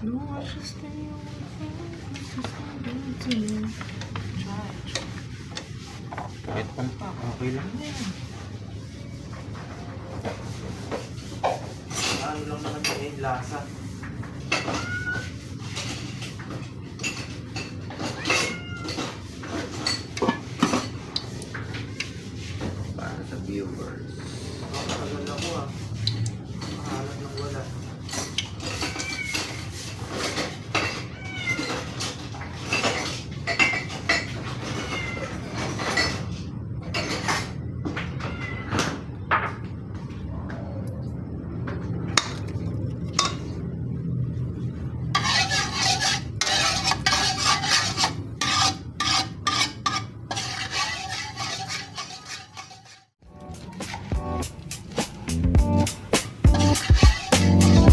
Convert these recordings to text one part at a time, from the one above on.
No, I should stay away. Kahit pa, okay lang yan. Ano lang naman yung lasa. Para sa viewers. Matagal ako ah. Mahalat ng wala.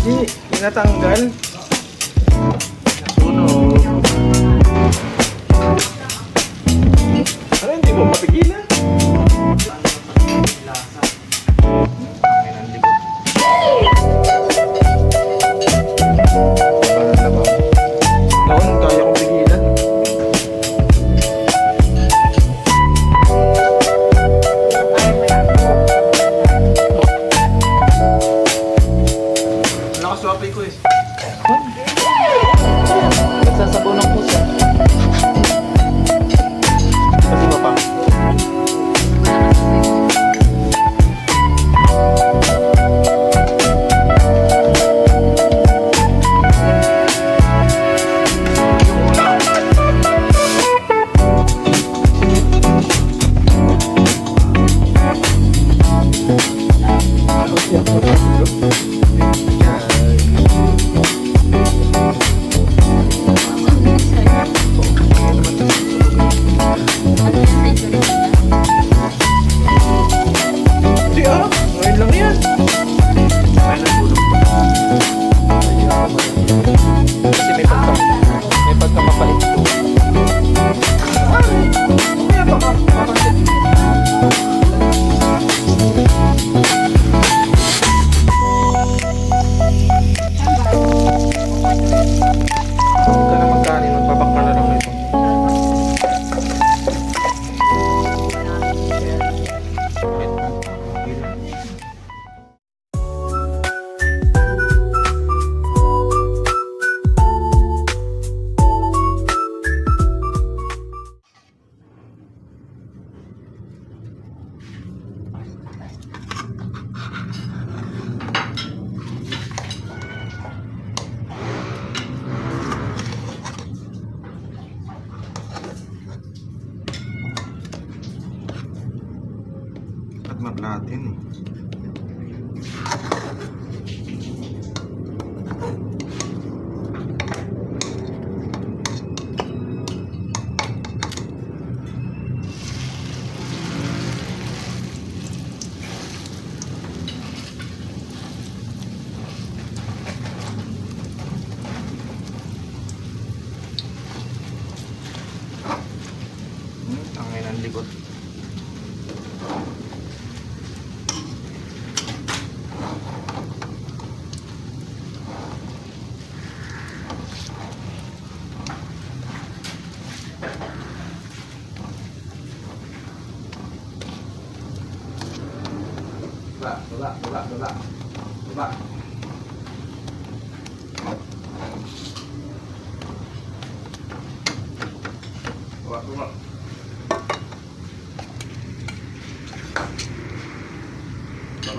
Hindi, tinatanggal. Nasunog. Ano, hindi mo mapigilan? Laon, kaya kong pigilan. Nakaswapay ko eh. Nagsasabaw ng pusa. Kasi ba pa? Hindi ah, ngayon lang yan. Kasi may pagkamapait ito. Kaya baka huwag ka na magkanin, magbabak ka na lang nito. At maglatin eh. Tangin ang likod.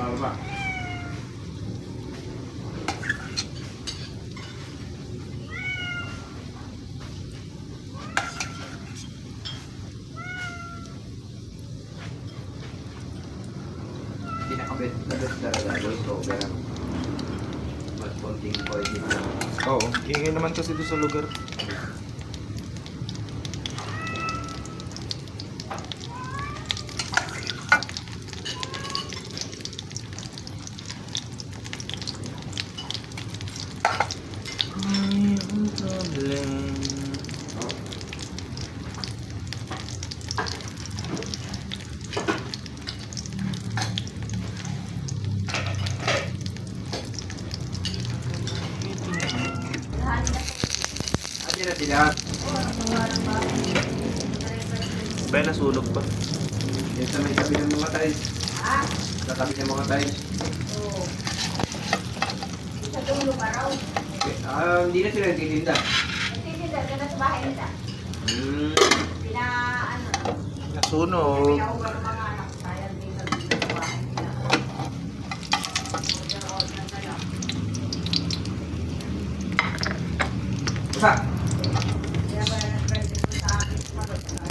Baba. Pinakabit talaga voice over ang mas konting poison lang. Oo, ingay naman kasi doon sa lugar. Kaya nasunog pa. Yan sa may tabi ng mga tiles. Ha? Sa tabi ng mga tiles. Oo. Sa dulo ka raw. Okay. Hindi na sila nagtitinda. Nagtitinda ka na sa bahay nila. Pina, ano, Nasunog. pinaubang ng mga anak. Sayang din sa bahay nila. Pero, nagdala. Basta! Kaya ba na nag-present mo sa akin? Magot na.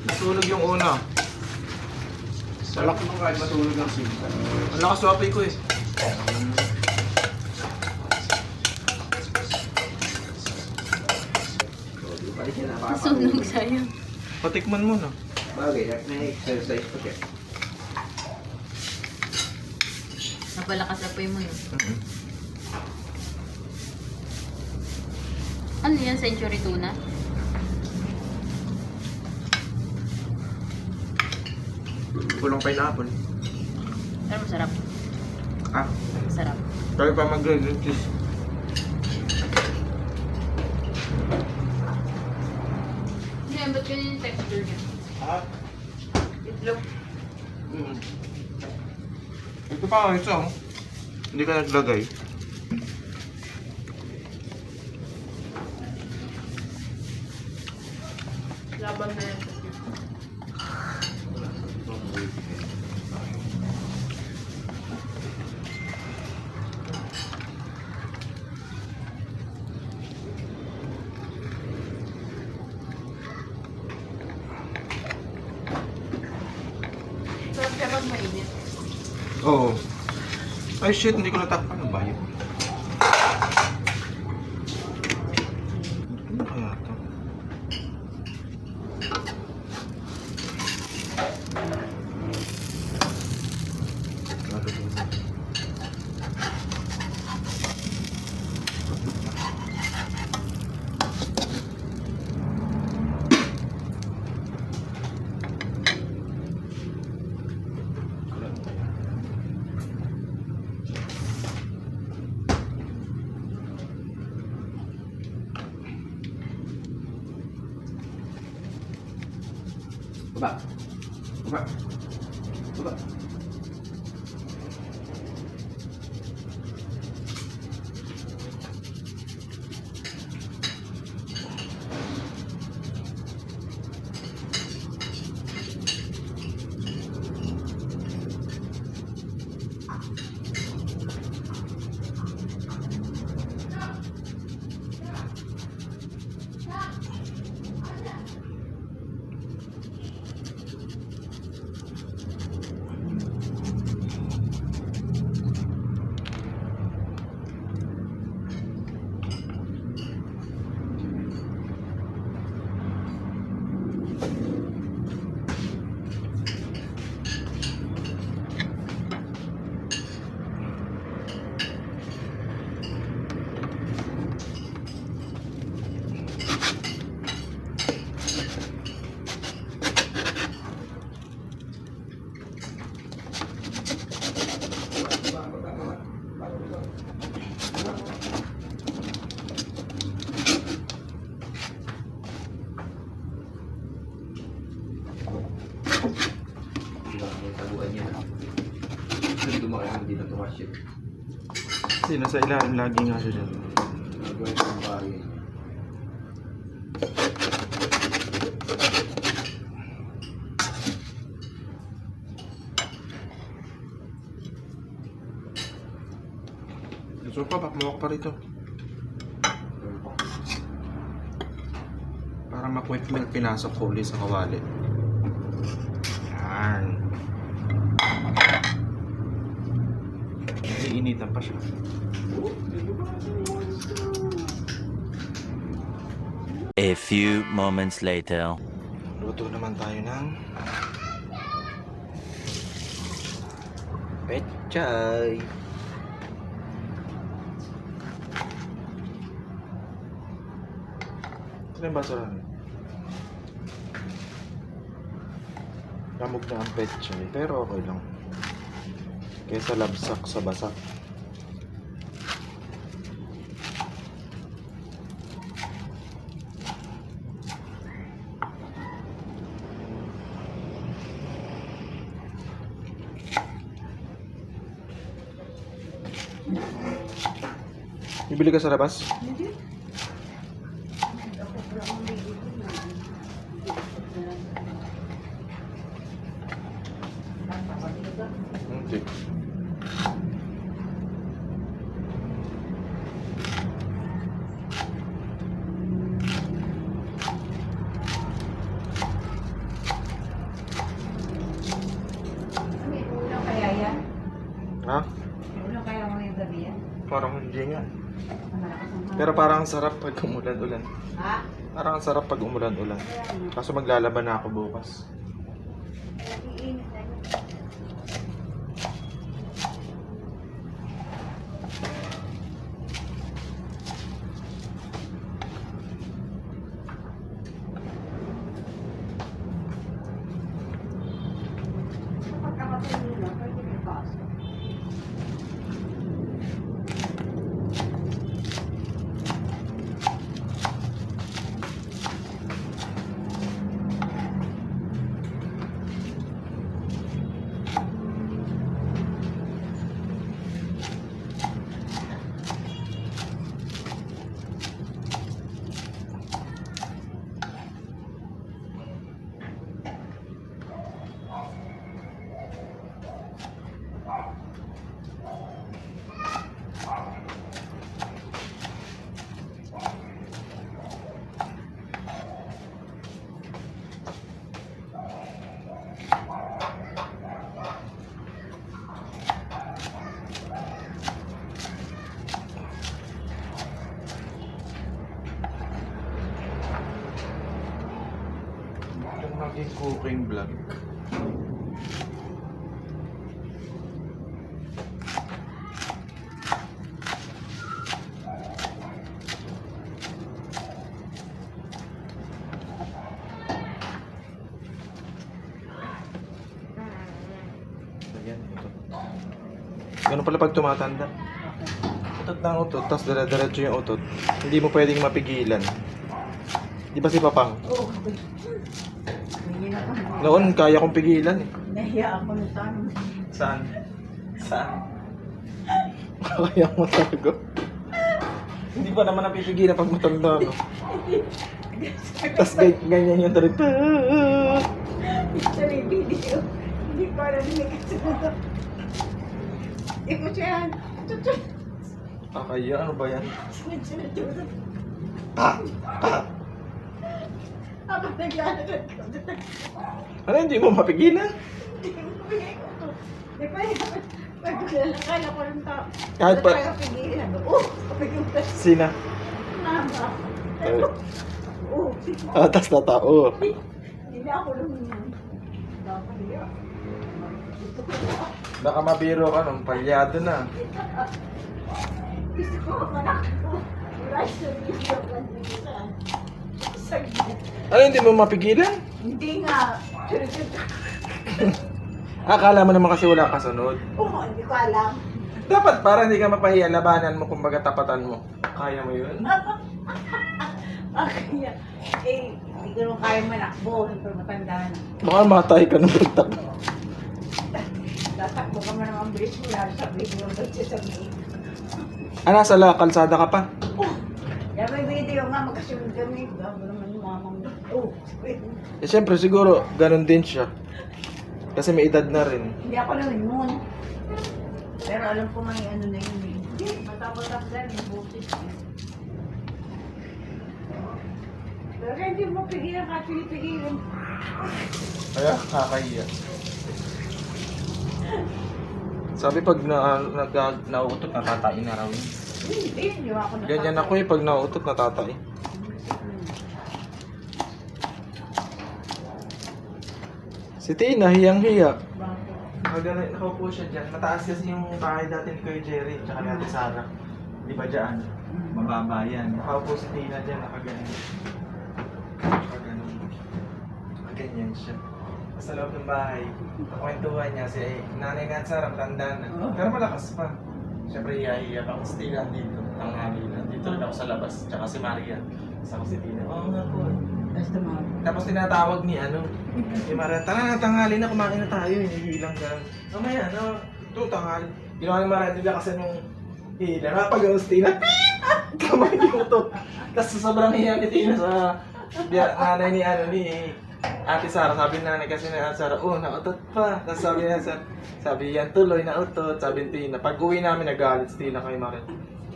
Nasunog yung una. Salak mo kahit matulog ng sim. Ang lakas wapay ko eh. So, di pa rin siya Nasunog sa'yo. Patikman mo na. Bagay, may exercise pa siya. Napalakas apoy mo yun. Ano yan? Century tuna? Kulong pineapple. Pero masarap. Ah, Masarap. kaya pa mag-grilled cheese. Hindi, ba't ganyan yung texture niya? Ha? Itlog. Ito pa ang isa oh. Hindi ka naglagay. Laban na yan. Sarap siya pag mainit. Oo. Ay shit, hindi ko natakpan. Ano ba yun? Ano kaya ito? Baba. Baba. Baba. May taguan niya na. Kasi dumaki hindi na tumas yun. Kasi nasa ilalim lagi nga siya dyan. Gagawin ng bagay. Gusto pa, bakmawak pa rito. Para ma-quick milk pinasok ko ulit sa kawali. Yan. Iinitan pa siya. A few moments later. Luto naman tayo ng pechay. Ano yung basurahan? Lamog na ang pechay, pero okay lang. Kesa labsak sa basak. Bibili ka sa labas? Hindi. May ulam kaya yan? Ha? May ulam kaya mo yung gabi yan? Parang hindi nga. Malakas ang Pero parang ang sarap pag umulan-ulan. Ha? Parang ang sarap pag umulan-ulan. Kaso maglalaban na ako bukas. Iinit na yun. Pagkakatuloy na, pwede may baso. Yung naging cooking vlog. Ayan, utot. Ganun pala pag tumatanda. Utot ng utot, tapos dire-diretso yung utot. Hindi mo pwedeng mapigilan. Di ba si Papang? Oo. Hindi na pa. Noon, kaya kong pigilan eh. Nahiya ako ng tanong. Saan? Saan? Kaya mo talaga? Hindi pa naman napipigilan pag matanda, no? Tapos ganyan yung talit. Picture yung video. Hindi ko alam yung kasunod. Ikot yan. Tutut. Kaya, ano ba yan? Sunod-sunod. Ah! Ah! Habang naglalagad ko. Ano, hindi mo mapigilan? Hindi ko pinag-ikot. Di pa yan. Pagkakala ko ng tao. Kahit pa- Kaya pigilan. Oh! Kapag-ikot. Sina? Namba. Oh! Atas na tao. Hindi na ako lumingan. Dapat niya. Gusto ko na. Baka mabiro ka nung palyado na. Gusto ko manakbo. Rice na video ko nagbisan. Saglit. Ano, hindi mo mapigilan? Hindi nga. Akala mo naman kasi wala kasunod. Oo, hindi ko alam. Dapat para hindi ka mapahiya, labanan mo kumbaga tapatan mo. Kaya mo yun? Kaya, hindi ko nung kaya manakbo. Siyempre matanda na. Baka matay ka nung pagtakbo. Tatakbo ka man naman bilis mo lang sabihin mo nagsasabihin. Nasa kalsada ka pa? Yan may video nga, magkasunod kami. Gabo naman yung mamang. Oh, Eh, syempre, siguro, ganun din siya. Kasi may edad na rin. hindi ako naman yun. Pero alam ko may ano na yun eh. Matapos-tapos lang yung busis. Pero hindi mo pigilan ka, pinipigilan. Kaya, kakahiya. Sabi pag nauutot, natatain na raw yun. Hindi ako na. Ganyan ako eh, pag nauutot, natatay. Si Tina, hiyang-hiya. Nakaupo siya dyan. Mataas kasi yung bahay dati ni Kuya Jerry, tsaka ni Ate Sarah. Di ba dyan? Mababa yan. Nakaupo si Tina dyan, nakaganon. Ganyan siya. Sa loob ng bahay, kwentuhan niya si nanay nga at Sarah, tanda na. Pero malakas pa. Siyempre, iya-iya pa. Si Tina dito, tanghali na. Dito rin ako sa labas, tsaka si Maria. Saka si Tina. Oo nga po. Tapos tinatawag ni si Maria, tara na, tanghali na, kumain na tayo. Hinihilang gano'n. Mamaya, ito tanghali. Ginawa ni Maria, nila kasi nung hila. Nakapag-ganon si Tina, kamay yung ito. Tapos sobrang hiya ni Tina sa nanay ni Ate Sarah. Sabi ni nanay kasi ni Ate Sarah, nautot pa. Tapos sabi niya, sabi yan tuloy, nautot. Sabi ni Tina, pag uwi namin, nagalit si Tina kay Maria.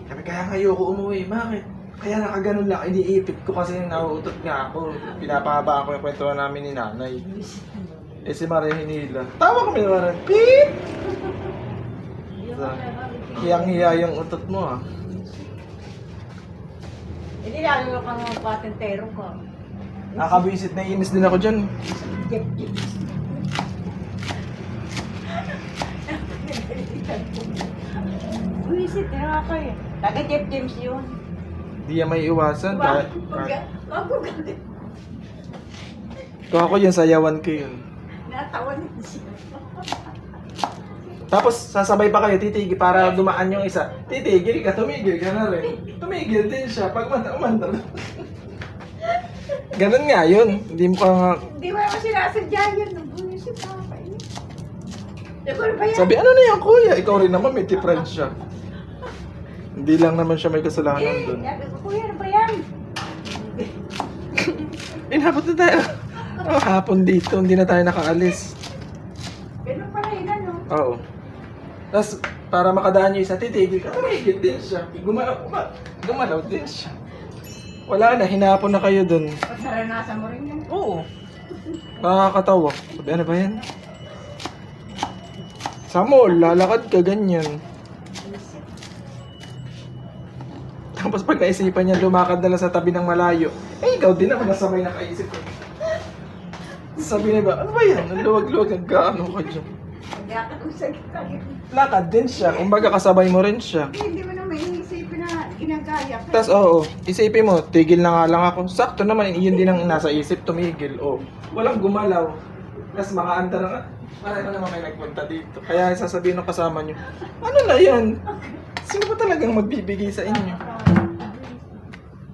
Sabi, kaya ayoko umuwi. Bakit? Kaya nakaganon lang, iniipit ko kasi nauutot nga ako. Pinapahaba ako yung kwentuhan namin ni nanay. Eh si Maria hinila. Tawa kami ni Maria, Pip! Hiyang-hiya yung utot mo ah. Hindi lalo kang patentero ka. Nakabwisit na inis din ako dyan. Buisit na ako eh. Taga Jeff James yun. Di yan may iwasan. Magugalit. Kung ako yun, sayawan ko yun. Natawa na siya. Tapos sasabay pa kayo, titigil para dumaan yung isa. Titigil ka, tumigil ka na rin. Tumigil din siya pag umandar. Ganun nga yun. Hindi mo ka nga... Hindi mo naman sinasadya yun. Buisit na ako eh. Ano ba yan? Sabi, ano na yan kuya? Ikaw rin naman, may difference siya. Hindi lang naman siya may kasalanan dun. Sabi ko, kuya, ano ba yan? Inabot na tayo. Hapon dito, hindi na tayo nakaalis. Ganun pala yun, ano? Oo. Tapos, para makadaan yung isa, titigil ka, tumigil din siya. Gumalaw din siya. Wala na, hinapon na kayo dun. Pag naranasan mo rin yan. Oo. Nakakatawa. Sabi, ano ba yan? Sa mall, lalakad ka ganyan. Tapos pag naisipan niya, lumakad na lang sa tabi ng malayo. Eh, ikaw din naman nasabay nakaisip ko. Sabi niya ba, ano ba yan? Ang luwag-luwag, nagkaano ka dyan. Hindi ako kung sa tayo. Lakad din siya. Kumbaga kasabay mo rin siya. Hindi mo naman iisipin na ginagaya ka. Tapos oo, isipin mo, tigil na nga lang ako. Sakto naman, yun din ang nasa isip, tumigil. Oh, walang gumalaw. Tapos makaanda na nga. Marami naman kayo nagpunta dito. Kaya sasabihin ng kasama nyo, ano na yan? Sino ba talagang magbibigay sa inyo?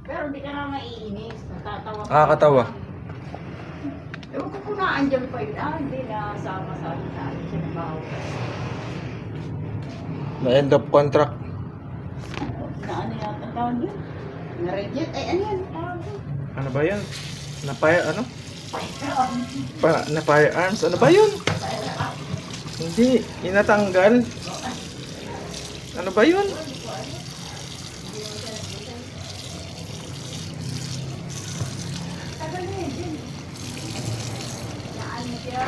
Pero hindi ka na maiinis. Natatawa ka. Nakakatawa. Ewan ko kung naandyan pa yun. Hindi na sama sa akin na siya nabaho. Na end of contract. Na ano yata ang tawag yun? Na-reject? Ay, ano yan? Tawag yun? Ano ba yan? Na firearms? Ano ba yun? Hindi, inatanggal. Ano ba yun? Tagal na yun din. Naan mo siya.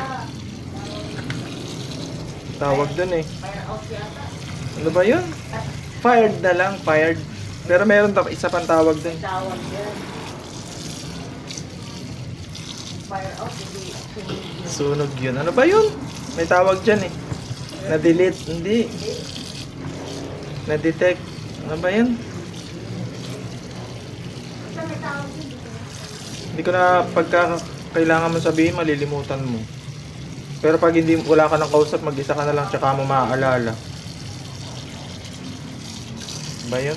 Tawag dun eh. Fire out yata. Ano ba yun? Fired na lang, fired. Pero meron isa pang tawag dun. Tawag yun. Fire out. Hindi. Sunog yun. Ano ba yun? May tawag dyan eh. Na-delete. Hindi. Na-detect. Ano ba yun? Saan may tawag yun? Hindi ko na pagka kailangan mo sabihin, malilimutan mo. Pero pag hindi wala ka ng kausap, mag-isa ka na lang tsaka mo maaalala. Ba yun?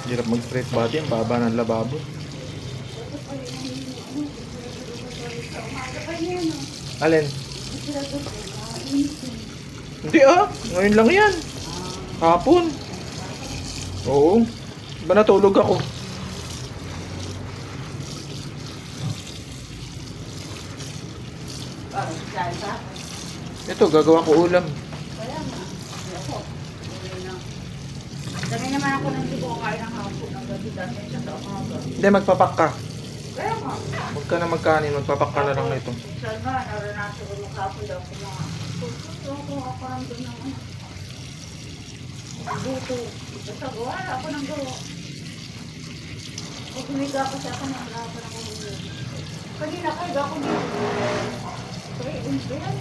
Hirap mag-straight body, ang baba ng lababo. Umaga pa niya. yan, oh. Alin? Sila doon, initin. Hindi ngayon lang yan. Hapon. Oo. Ba natulog ako? Parang salsa. Ito, gagawa ko ulam. Kaya nga. Ako. Uwi na. Dami naman ako nang hindi ko kain ng hapon. Ang gabi dami sa taong Hindi, magpapak ka. Kaya nga. Huwag ka na magkanin, magpapak ka na lang nito. Saan ba? Naranasan ko ng hapon daw ko mga tutok ko ako ng doon ng buto. Basta gawa ako ng gawa. Pag humiga ko siya ako ng hapon ako ng gawa. Kanina kayo ako dito. Kaya hindi yan.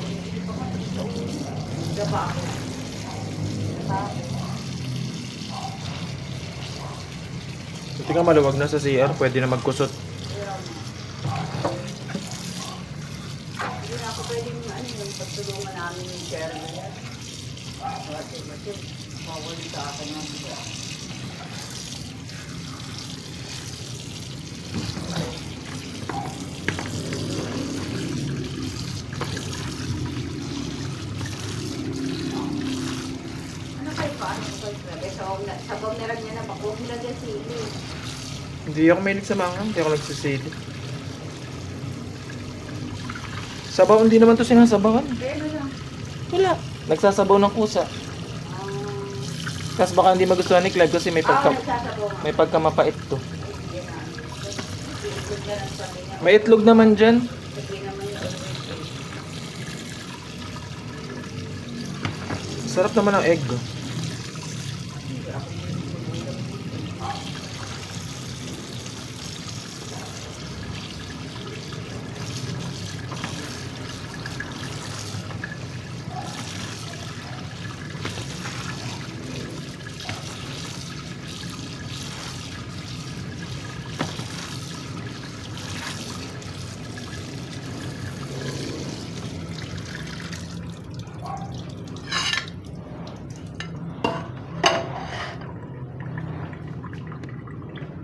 Hindi pa ka dito. Gaba ako. Buti nga maluwag na sa CR, pwede na magkusot. Hindi na ako pwedeng yung pagtulungan namin yung share na yan. Kasi bawal sa akin ng biya. Ano kayo paano ko kayo grabe? Sa bawang na niya na bako, nilagyan sili. Hindi ako mahilig sa manghang, hindi ako nagsisili. Sabaw, hindi naman to sinasabawan. Pero lang. Wala. Nagsasabaw ng kusa. Tapos baka hindi magustuhan ni Clive kasi may Nagsasabaw. may pagkamapait to. Yan na. Itlog na lang sabi niya. May itlog naman dyan. Sige naman yung Sarap naman ang egg.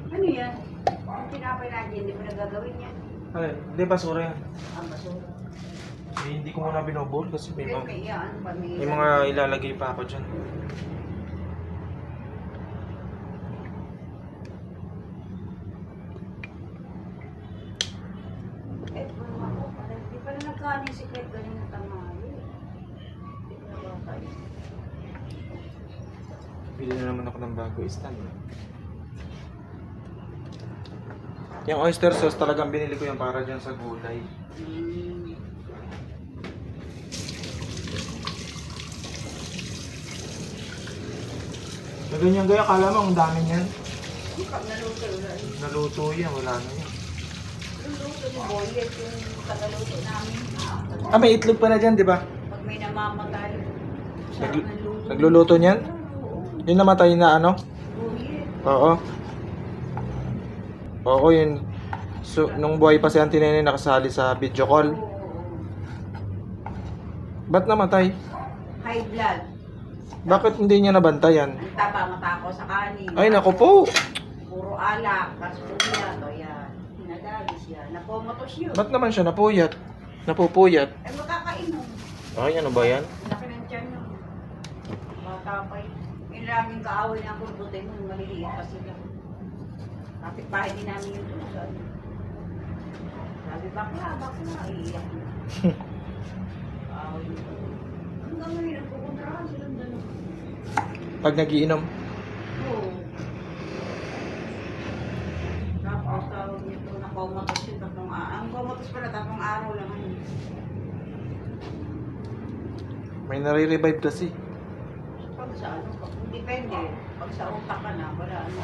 Ano yan? Yung tinapay natin, hindi mo nagagawin yan. Ay, hindi, basura yan. Ang basura. Eh, hindi ko muna binobol kasi may Pero mga, may ano pa, may mga ilalagay pa ako dyan. Eh, ano ako, parang di pala nagkanin si Craig kanina tanghali. Hindi ko nabakay. Bili na naman ako ng bago stand. Yung oyster sauce talagang binili ko yan para dyan sa gulay. Na ganyan gaya, akala mo ang dami niyan. Pag naluto na, Naluto yan, wala na yan. naluto ni Boyet yung tagaluto namin. Ah, may itlog pala dyan, di ba? Pag may namamatay, siya Naglu- ang naluto. Nagluluto niyan? Oo, Yung namatay na ano? Boyet. Oo. Oo, yun. So, nung buhay pa si Auntie Nene nakasali sa video call. Oo. Ba't namatay? High blood. Bakit hindi niya nabantayan? Ang tapa matako sa kanin. Ay, naku po! Puro alak, kasuya, to yan. Hinadagis yan. Napomotos yun. Ba't naman siya napuyat? Napupuyat? Ay, makakainom. Ay, ano ba yan? Laki ng tiyan yun. Bata pa yun. Yung laging kaaway ng kurbutin mo, maliliit pa sila. Kapit bahay din namin yung tusan. Sabi, bakla, iiyak na. Kaaway nito. Hanggang ngayon, nagpupuntrahan silang dalawa. Pag nagiinom? Oo. Tapos tawag nito na comatose yung tatlong araw. Ang comatose pala, tatlong araw lang. May nare-revive kasi. Pag sa ano, depende. Pag sa utak ka na, wala ano.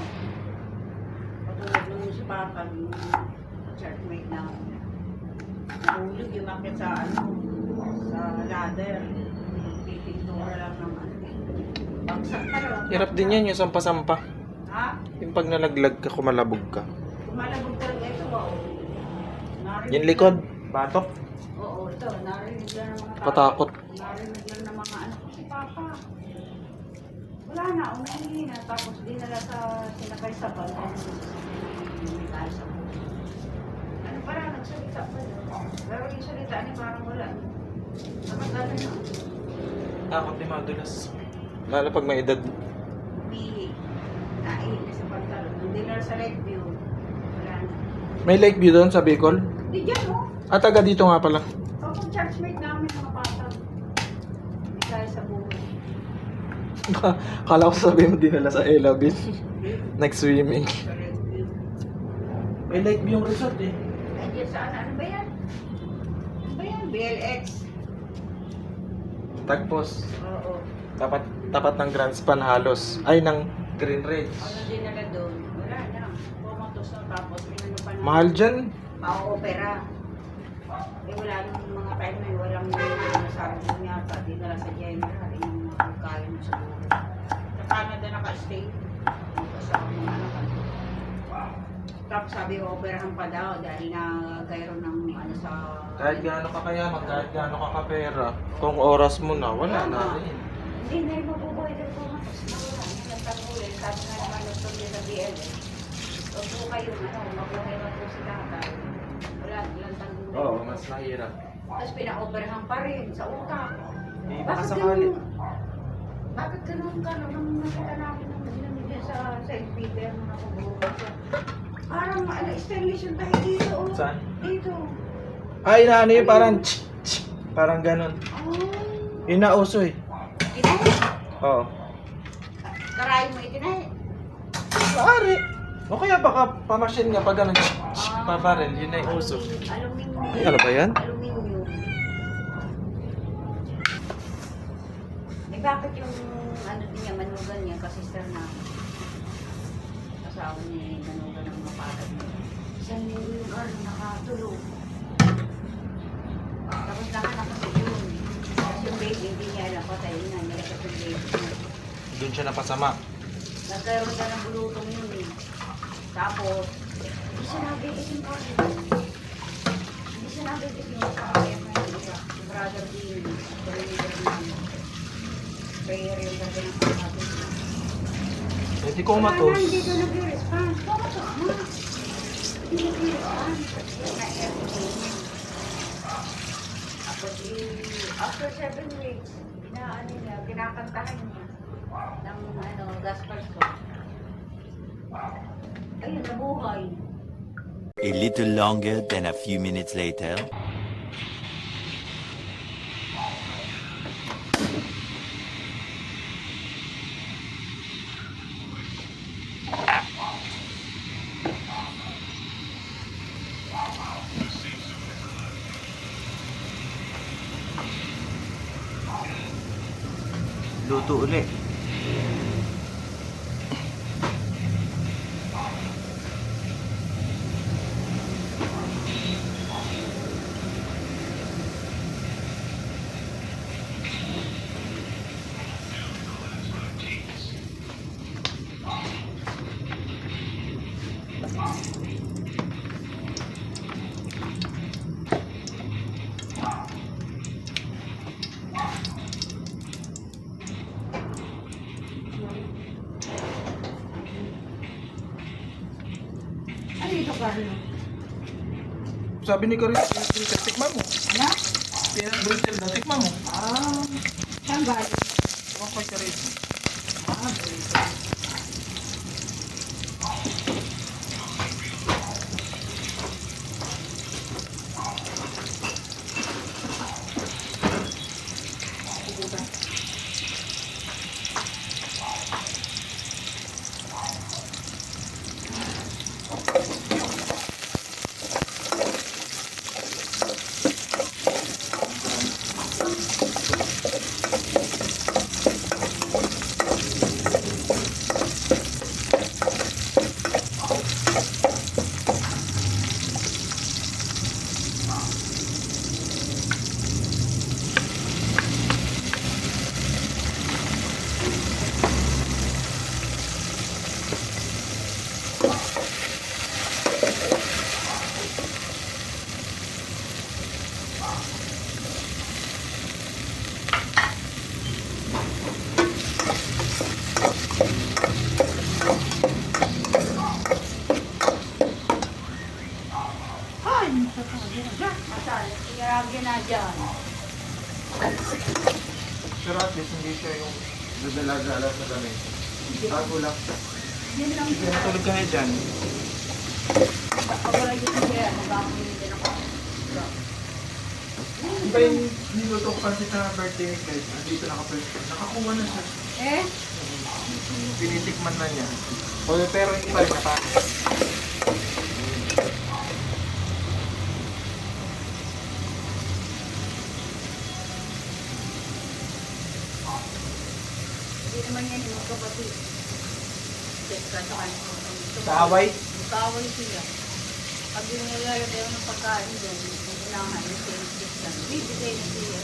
Patulad nung si Papa, yung churchmate na nahulog yung akit sa ano, sa ladder. Pipintura lang ng ano. Bagsak ka lang. Hirap din yan yung sampa-sampa. Ha? Yung pag nalaglag ka, kumalabog ka. Kumalabog talaga ito ba? Narinig Yung likod, batok. Oo, ito. Narinig lang ng mga tao. Patakot. Narinig lang ng mga ano. Si Papa. Wala na. Umahingi na. Tapos dinala sa sinakay sa bal. Ano pala, nagsalita pa daw. Pero yung salita niya parang wala. Nakagana na. Takot ni madulas. Lalo pag may edad. Bihi. Nain sa pantalon. Hindi na sa Lakeview. Wala na. May Lakeview doon sa Bicol? Hindi dyan, oh. At taga dito nga pala. Kapag churchmate namin mga patag. Hindi kaya sa buhay. Kala ko sabihin mo dinala sa Ella Beach. Nag-swimming. Sa Lakeview. May Lakeview yung resort eh. Ay, dyan saan? Ano ba yan? Ano ba yan? BLX. Tagpos. Oo. Tapat ng Grand Span halos. Ay, ng Green Ridge. Ano din nila doon? Wala na. Pumatos na tapos pinano pa na. Mahal dyan. Opera. Eh wala nung mga time na yun, walang nasabi mo yata. Di na lang sa General. Yung mga kaya mo sa buhay. Sa Canada naka-stay. Kasama mo ano ka. Tapos sabi operahan pa daw dahil na gayro ng ano sa... Kahit gaano ka kayaman, kahit gaano ka kapera. Kung oras mo na, wala na rin. Hindi na rin mabubuhay dahil pumatos na wala. Yung nagtanggulin, sabi nga naman nung sa BL. Huwag po kayo, mabuhay na po sila. Wala, ilang tanggulin. Oo, mas mahirap. Tapos pina-operahan pa rin sa utak. Hindi pa kasakali. Bakit ganun ka? Nung nakita namin nung ginamigyan sa St. Peter nung nakubuhay siya. Parang stainless yung tayo dito. Oh. Saan? Dito. Ay, na ano yun, parang parang ganun. Oh. Inauso eh. Tinay? Oo. Karayin mo itinay? Maaari. O kaya baka pamasin nga pag ganun. Pabaril, yun na yung uso. Aluminium. Ay, ano ba yan? Aluminium. Eh bakit yung ano din niya, manugan niya, kasister na asawa niya, manugan ng mapatag niya. Isang linggo yung araw nakatulog. Tapos nakanak kasi yun. Tapos yung baby, hindi niya alam, patay na, nilagay yung baby niya. Doon siya napasama. Nagkaroon ka ng bulutong yun eh. Tapos, hindi siya nabigitin pa rin. Hindi siya nabigitin pa rin. Si brother din, the leader namin. Prayer yung ganda ng pagkakabit. Hindi ko matos. Hindi ko nag-respond. Bakit ako? Hindi nag-respond. Na-airplane. Tapos, after 7 weeks, kinakantahan niya ng gospel song. Ayun, nabuhay. A little longer than a few minutes later. Luto ulit. Ano ito, Carlo? Sabi ni Corinne, tikman mo. Ano? Peanut brittle daw, tikman mo. Saan galing? Okay ka rin. Pero at least hindi siya yung dadala-dala sa damit. Bago lang. Yun lang. Sige, natulog ka na dyan. Pag wala dito siya, mag-aaminin din ako. Di ba yung niluto ko pansit na birthday ni Kate? Andito naka-first. Nakakuha na siya. Eh? Tinitikman na niya. O, pero hindi pa rin nakakas. Hindi naman yan yung magkapatid. Sa away? Magkaaway sila. Pag yung nilalagay ako ng pagkain doon, yung unahan, yung sales lang. Bibigay na siya.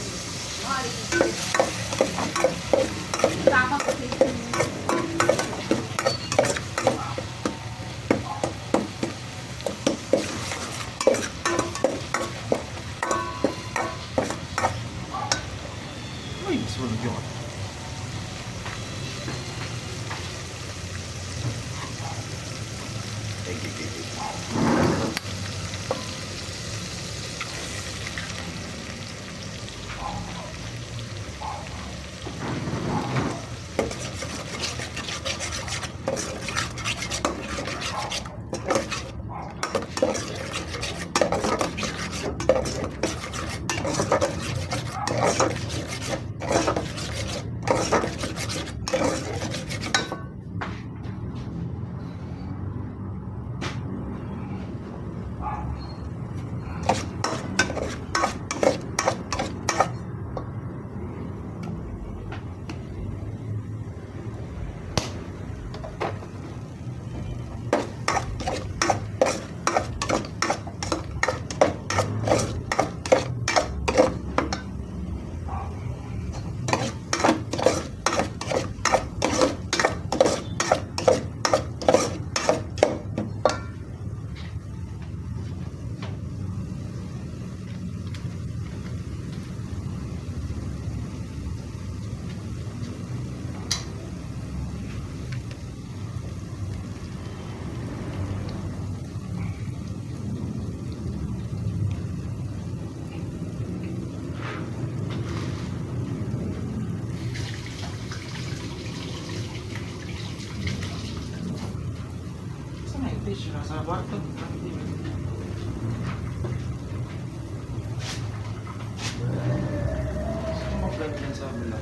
Mahalik yung sales. Tama ko sila. Ay, sunog yun. Saan na yung tissue? Nasa kwarto. Saan mo vlog yan sa kabila?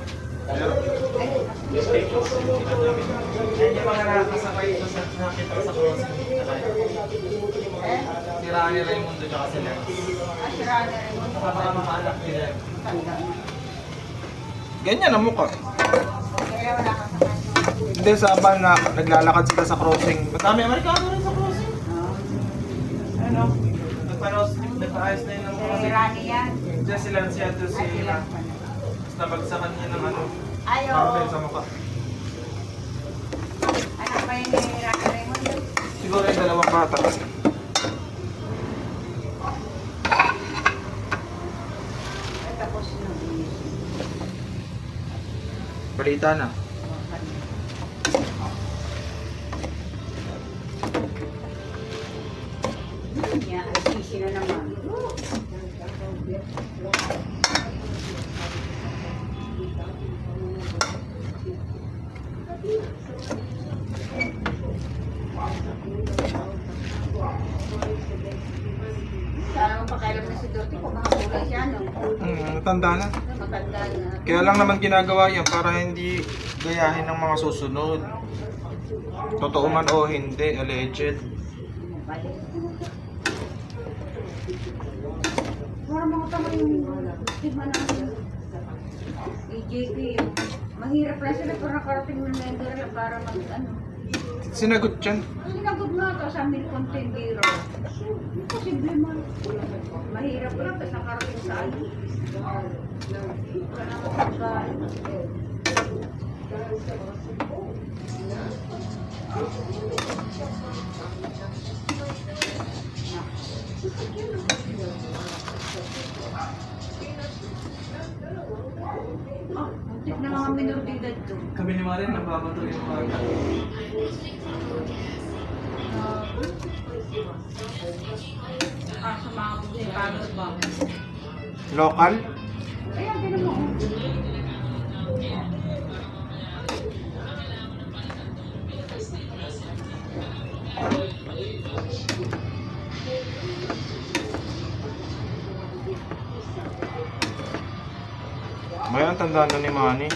Pero, mistake ko. Yan yung mga nakakasakay ito sa nakita ko sa crossing. Si Rani Raimundo tsaka si Lex. Si Rana Raymond. Kapag-anak ni Lex. Tanda. Ganyan ang mukha. Kaya wala ka sa kanya. Hindi, sa van na naglalakad sila sa crossing. Madami Amerikano rin sa crossing. Ano? Nagpa-ayos na yun ng Si crossing. Rani yan. Diyan sila siya to si Ay, sila. Tapos nabagsakan niya ng ano. Ayaw. Marvel sa mukha. Anak pa yun ni Rana Raymond. Siguro yung dalawang bata. Ay, tapos nung Balita na. niya, ay sisi na naman. Sana magpakailan na si Dorothy kung makakulay siya, no? Matanda na. Matanda na. Kaya lang naman ginagawa yan para hindi gayahin ng mga susunod. Totoo man o hindi, alleged. Para mga tama yung stigma natin. EJP, mahirap lang sila pero nakarating ng lender lang para ano. Sinagot yan. Sinagot nga ito sa Mil Contendero. Imposible man. Mahirap lang kasi nakarating sa ano. Wala na pagkain. Muntik na mga minoridad to. Kami ni Marin, nababatuloy yung mga Sa mga paano ba? local. Ayan, ganun mo. Ngayon, tandaan na ni Manny.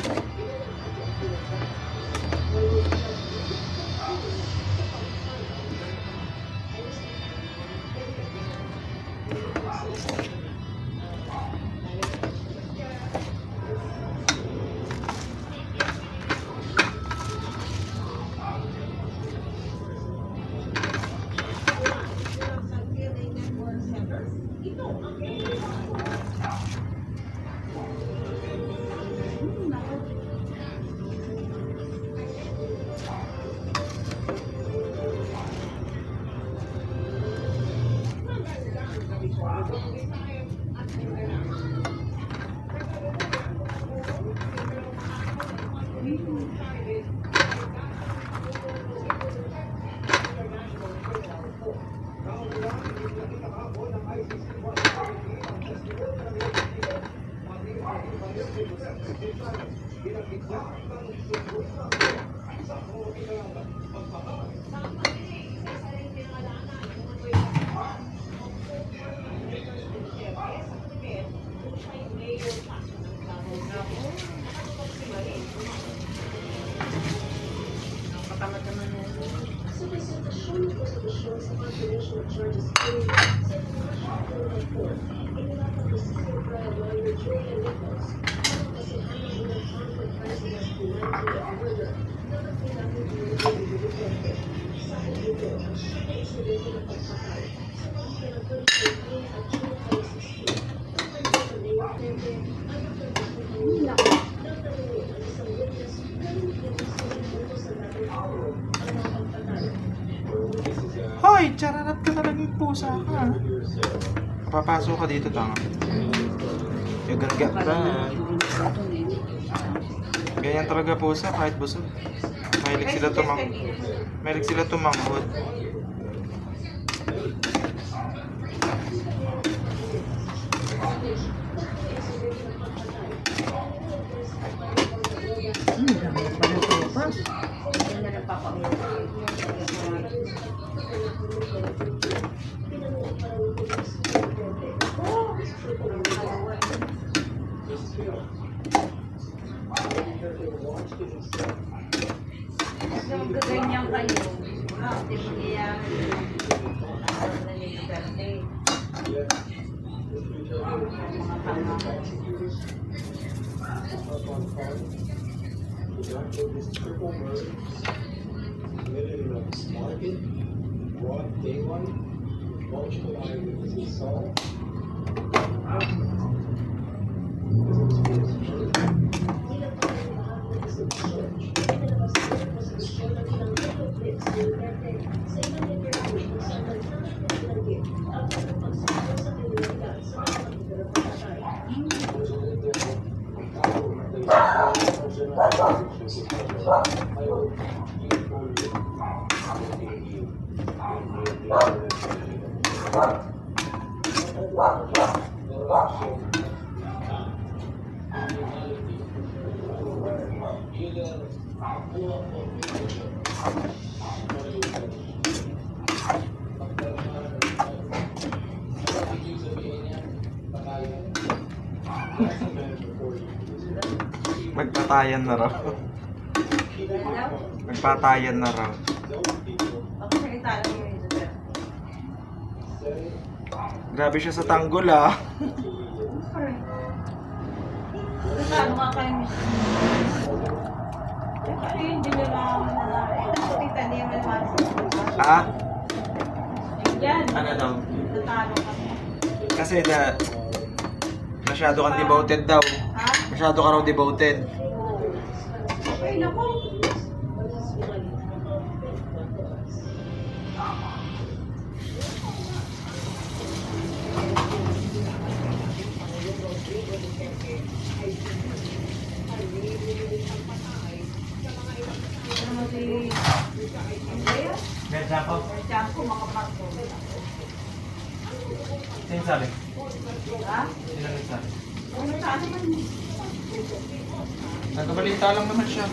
Nakatamad naman yan. Hoy! Chararat ka talagang pusa ka. Papasok ka dito, tanga. Yung gangga ka. Ganyan talaga pusa kahit busog. Mahilig sila tumangkot. Dami pa ng tropas. Yan na nagpapaulit. So, ganyan kayo. Hindi mangyayari. Ano na yung birthday. Mga tama. Magpatayan na raw. Magpatayan na raw. Pagkasalita lang yun yung birthday. Grabe siya sa tanggol ah. Ano nga kayo miss? Ano yun, hindi nila nakita niya may masok. Ha? Yan. Ano daw? Natalo kami. Kasi masyado kang devoted daw. Ha? Masyado ka raw devoted. Ay, naku. Ano mo si Andrea? Medya ko. Diyan ko makapagpo. Sino sabi? Ha? Sino nagsabi? Ano sa ano man? Nagkabalita lang naman siya.